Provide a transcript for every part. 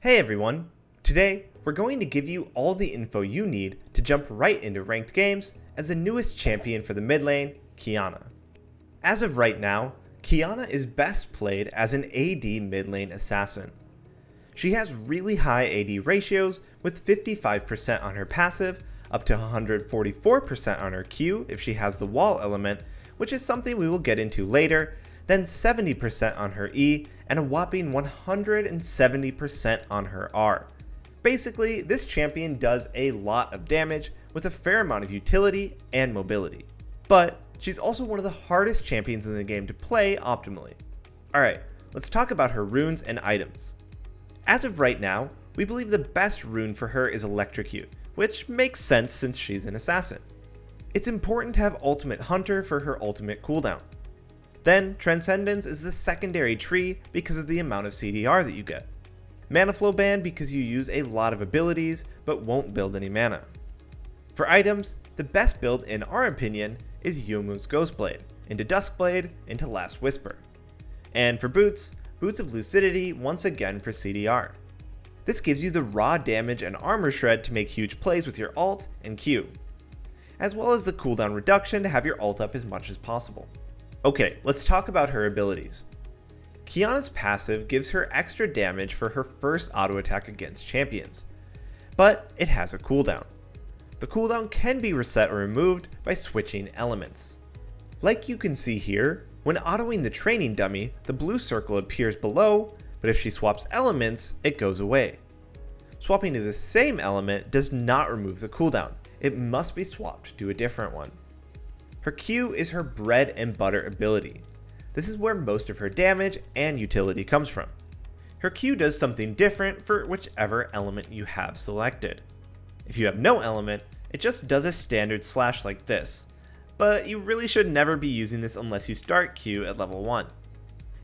Hey everyone! Today, we're going to give you all the info you need to jump right into ranked games as the newest champion for the mid lane, Qiyana. As of right now, Qiyana is best played as an AD mid lane assassin. She has really high AD ratios with 55% on her passive, up to 144% on her Q if she has the wall element, which is something we will get into later, then 70% on her E, and a whopping 170% on her R. Basically, this champion does a lot of damage with a fair amount of utility and mobility. But she's also one of the hardest champions in the game to play optimally. Alright, let's talk about her runes and items. As of right now, we believe the best rune for her is electrocute, which makes sense since she's an assassin. It's important to have ultimate hunter for her ultimate cooldown. Then, Transcendence is the secondary tree because of the amount of CDR that you get. Mana Flow Band because you use a lot of abilities but won't build any mana. For items, the best build in our opinion is Youmuu's Ghostblade, into Duskblade, into Last Whisper. And for boots, Boots of Lucidity once again for CDR. This gives you the raw damage and armor shred to make huge plays with your ult and Q, as well as the cooldown reduction to have your ult up as much as possible. Okay, let's talk about her abilities. Qiyana's passive gives her extra damage for her first auto attack against champions, but it has a cooldown. The cooldown can be reset or removed by switching elements. Like you can see here, when autoing the training dummy, the blue circle appears below, but if she swaps elements, it goes away. Swapping to the same element does not remove the cooldown, it must be swapped to a different one. Her Q is her bread and butter ability. This is where most of her damage and utility comes from. Her Q does something different for whichever element you have selected. If you have no element, it just does a standard slash like this, but you really should never be using this unless you start Q at level 1.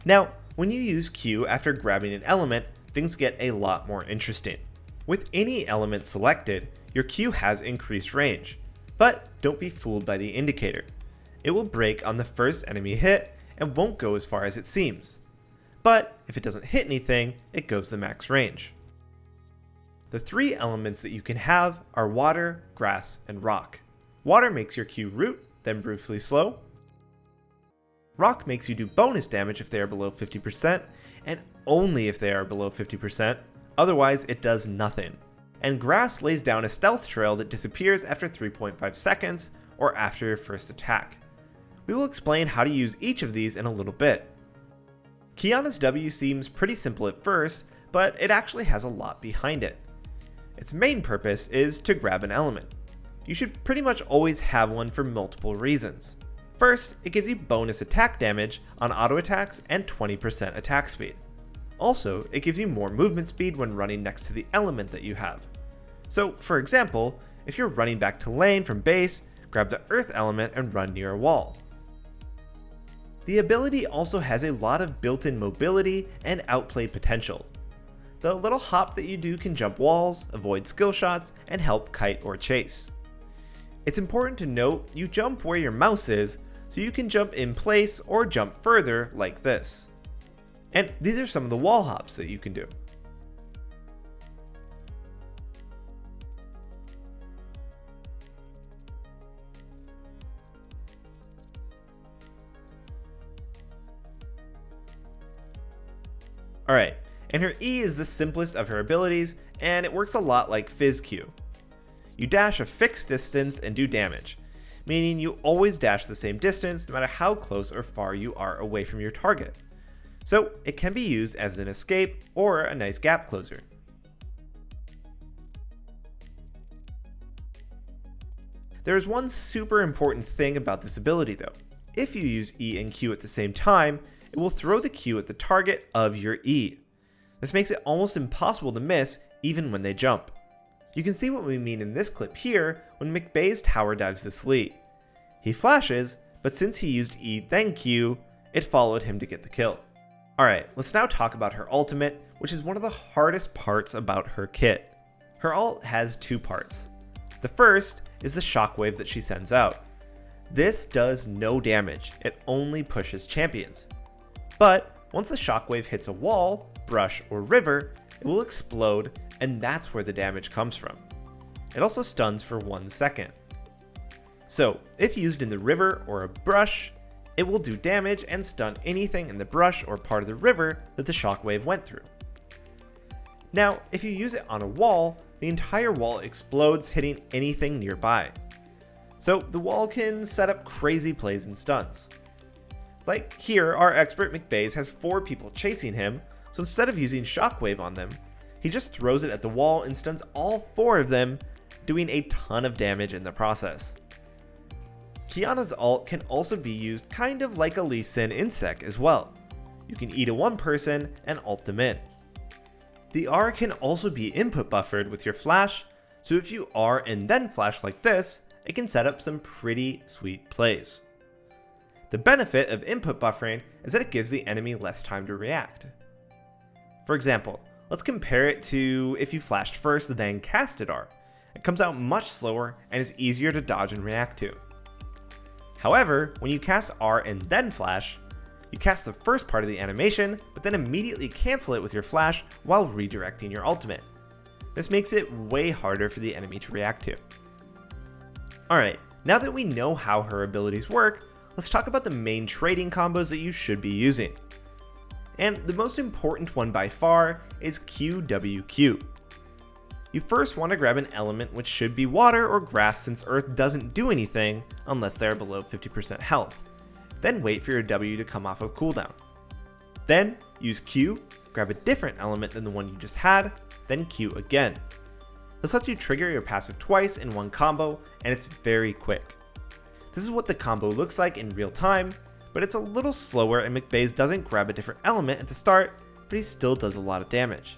Now, when you use Q after grabbing an element, things get a lot more interesting. With any element selected, your Q has increased range. But don't be fooled by the indicator. It will break on the first enemy hit and won't go as far as it seems. But if it doesn't hit anything, it goes the max range. The three elements that you can have are water, grass, and rock. Water makes your Q root, then briefly slow. Rock makes you do bonus damage if they are below 50%, and only if they are below 50%, otherwise it does nothing. And grass lays down a stealth trail that disappears after 3.5 seconds or after your first attack. We will explain how to use each of these in a little bit. Qiyana's W seems pretty simple at first, but it actually has a lot behind it. Its main purpose is to grab an element. You should pretty much always have one for multiple reasons. First, it gives you bonus attack damage on auto attacks and 20% attack speed. Also, it gives you more movement speed when running next to the element that you have. So, for example, if you're running back to lane from base, grab the earth element and run near a wall. The ability also has a lot of built-in mobility and outplay potential. The little hop that you do can jump walls, avoid skill shots, and help kite or chase. It's important to note you jump where your mouse is, so you can jump in place or jump further like this. And these are some of the wall hops that you can do. Alright, and her E is the simplest of her abilities, and it works a lot like Fizz Q. You dash a fixed distance and do damage, meaning you always dash the same distance no matter how close or far you are away from your target. So it can be used as an escape or a nice gap closer. There is one super important thing about this ability though. If you use E and Q at the same time, it will throw the Q at the target of your E. This makes it almost impossible to miss even when they jump. You can see what we mean in this clip here when McBay's tower dives this Lee. He flashes, but since he used E then Q, it followed him to get the kill. Alright, let's now talk about her ultimate, which is one of the hardest parts about her kit. Her ult has two parts. The first is the shockwave that she sends out. This does no damage, it only pushes champions. But once the shockwave hits a wall, brush, or river, it will explode, and that's where the damage comes from. It also stuns for 1 second. So, if used in the river or a brush, it will do damage and stun anything in the brush or part of the river that the shockwave went through. Now, if you use it on a wall, the entire wall explodes, hitting anything nearby. So the wall can set up crazy plays and stuns. Like here, our expert McBaze has 4 people chasing him, so instead of using shockwave on them, he just throws it at the wall and stuns all 4 of them, doing a ton of damage in the process. Qiyana's ult can also be used kind of like a Lee Sin insect as well. You can eat a 1 person and ult them in. The R can also be input buffered with your flash, so if you R and then flash like this, it can set up some pretty sweet plays. The benefit of input buffering is that it gives the enemy less time to react. For example, let's compare it to if you flashed first then casted R. It comes out much slower and is easier to dodge and react to. However, when you cast R and then flash, you cast the first part of the animation, but then immediately cancel it with your flash while redirecting your ultimate. This makes it way harder for the enemy to react to. Alright, now that we know how her abilities work, let's talk about the main trading combos that you should be using. And the most important one by far is QWQ. You first want to grab an element which should be water or grass, since earth doesn't do anything unless they are below 50% health. Then wait for your W to come off of cooldown. Then use Q, grab a different element than the one you just had, then Q again. This lets you trigger your passive twice in one combo, and it's very quick. This is what the combo looks like in real time, but it's a little slower and McBaze doesn't grab a different element at the start, but he still does a lot of damage.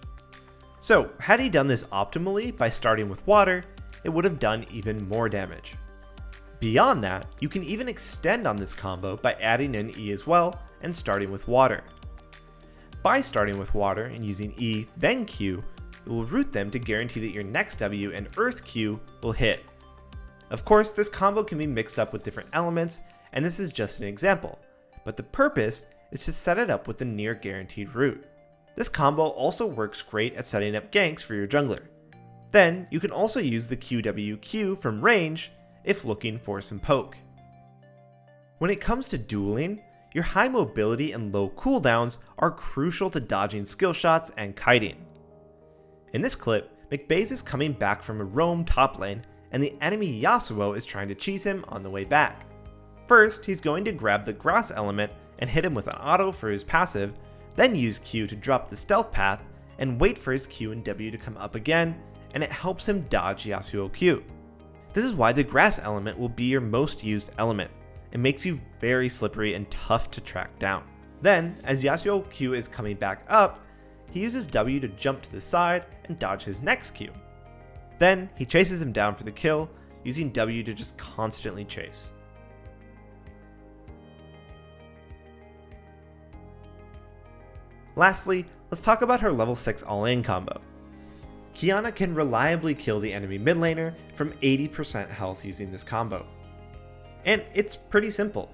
So had he done this optimally by starting with water, it would have done even more damage. Beyond that, you can even extend on this combo by adding in E as well and starting with water. By starting with water and using E then Q, it will root them to guarantee that your next W and Earth Q will hit. Of course, this combo can be mixed up with different elements, and this is just an example, but the purpose is to set it up with the near guaranteed root. This combo also works great at setting up ganks for your jungler. Then, you can also use the QWQ from range if looking for some poke. When it comes to dueling, your high mobility and low cooldowns are crucial to dodging skill shots and kiting. In this clip, McBaze is coming back from a roam top lane, and the enemy Yasuo is trying to cheese him on the way back. First, he's going to grab the grass element and hit him with an auto for his passive, then use Q to drop the stealth path, and wait for his Q and W to come up again, and it helps him dodge Yasuo Q. This is why the grass element will be your most used element. It makes you very slippery and tough to track down. Then, as Yasuo Q is coming back up, he uses W to jump to the side and dodge his next Q. Then, he chases him down for the kill, using W to just constantly chase. Lastly, let's talk about her level 6 all-in combo. Qiyana can reliably kill the enemy mid laner from 80% health using this combo. And it's pretty simple.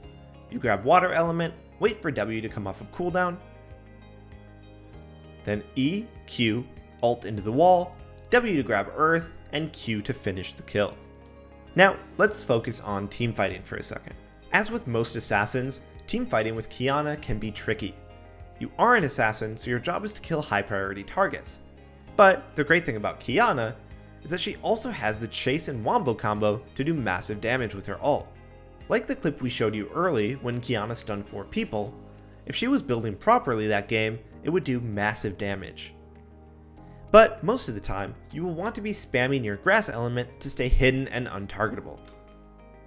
You grab water element, wait for W to come off of cooldown, then E, Q, ult into the wall, W to grab earth, and Q to finish the kill. Now, let's focus on teamfighting for a second. As with most assassins, teamfighting with Qiyana can be tricky. You are an assassin, so your job is to kill high priority targets. But the great thing about Qiyana is that she also has the chase and wombo combo to do massive damage with her ult. Like the clip we showed you early when Qiyana stunned 4 people, if she was building properly that game, it would do massive damage. But most of the time, you will want to be spamming your grass element to stay hidden and untargetable.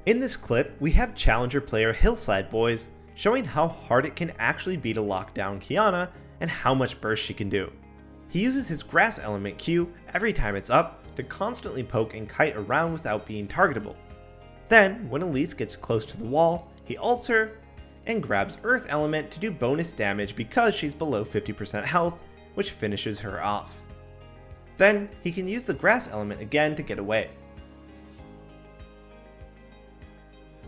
In this clip, we have challenger player Hillside Boys showing how hard it can actually be to lock down Qiyana and how much burst she can do. He uses his grass element Q every time it's up to constantly poke and kite around without being targetable. Then, when Elise gets close to the wall, he ults her and grabs earth element to do bonus damage because she's below 50% health, which finishes her off. Then, he can use the grass element again to get away.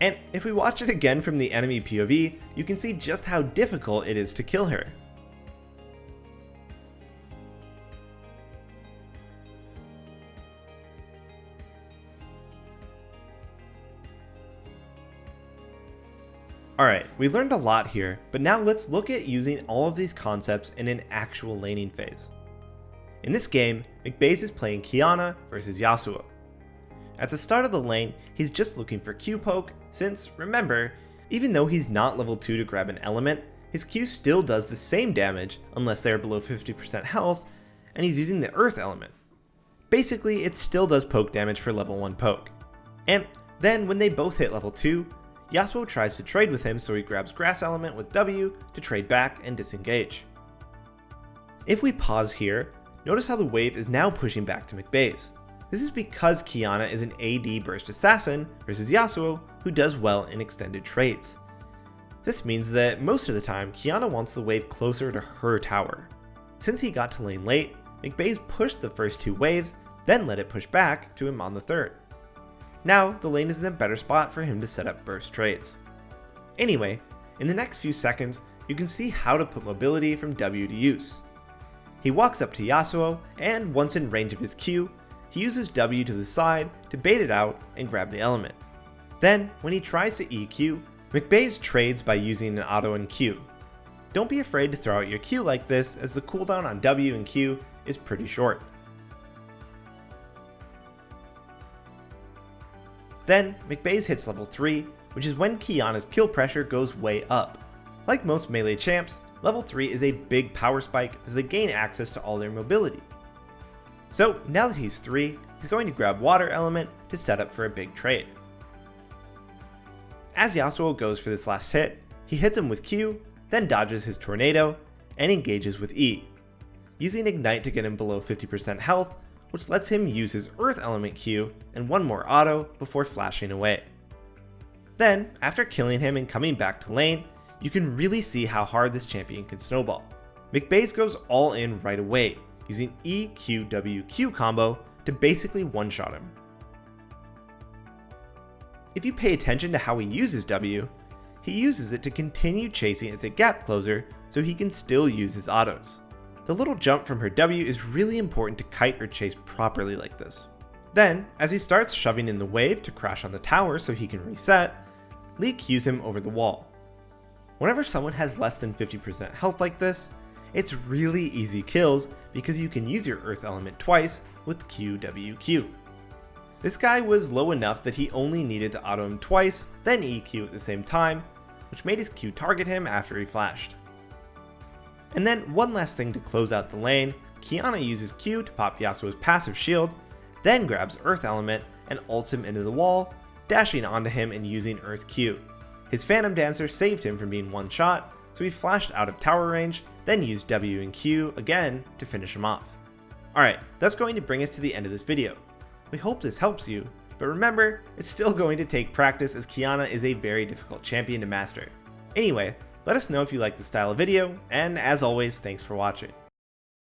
And if we watch it again from the enemy POV, you can see just how difficult it is to kill her. Alright, we learned a lot here, but now let's look at using all of these concepts in an actual laning phase. In this game, midbeast is playing Qiyana versus Yasuo. At the start of the lane, he's just looking for Q poke, since, remember, even though he's not level 2 to grab an element, his Q still does the same damage unless they are below 50% health, and he's using the earth element. Basically, it still does poke damage for level 1 poke. And then when they both hit level 2, Yasuo tries to trade with him, so he grabs grass element with W to trade back and disengage. If we pause here, notice how the wave is now pushing back to midbeast. This is because Qiyana is an AD burst assassin versus Yasuo, who does well in extended trades. This means that most of the time, Qiyana wants the wave closer to her tower. Since he got to lane late, midbeast pushed the first 2 waves, then let it push back to him on the third. Now, the lane is in a better spot for him to set up burst trades. Anyway, in the next few seconds, you can see how to put mobility from W to use. He walks up to Yasuo, and once in range of his Q, he uses W to the side to bait it out and grab the element. Then, when he tries to EQ, midbeast trades by using an auto and Q. Don't be afraid to throw out your Q like this, as the cooldown on W and Q is pretty short. Then, midbeast hits level 3, which is when Qiyana's kill pressure goes way up. Like most melee champs, level 3 is a big power spike as they gain access to all their mobility. So now that he's 3, he's going to grab water element to set up for a big trade. As Yasuo goes for this last hit, he hits him with Q, then dodges his tornado, and engages with E, using ignite to get him below 50% health, which lets him use his earth element Q and one more auto before flashing away. Then, after killing him and coming back to lane, you can really see how hard this champion can snowball. midbeast goes all in right away, using EQWQ combo to basically one-shot him. If you pay attention to how he uses W, he uses it to continue chasing as a gap closer so he can still use his autos. The little jump from her W is really important to kite or chase properly like this. Then, as he starts shoving in the wave to crash on the tower so he can reset, Lee cues him over the wall. Whenever someone has less than 50% health like this, it's really easy kills because you can use your earth element twice with QWQ. This guy was low enough that he only needed to auto him twice, then EQ at the same time, which made his Q target him after he flashed. And then one last thing to close out the lane, Qiyana uses Q to pop Yasuo's passive shield, then grabs earth element and ults him into the wall, dashing onto him and using earth Q. His Phantom Dancer saved him from being one shot, so he flashed out of tower range, then used W and Q again to finish him off. Alright, that's going to bring us to the end of this video. We hope this helps you, but remember, it's still going to take practice as Qiyana is a very difficult champion to master. Anyway, let us know if you like this style of video, and as always, thanks for watching.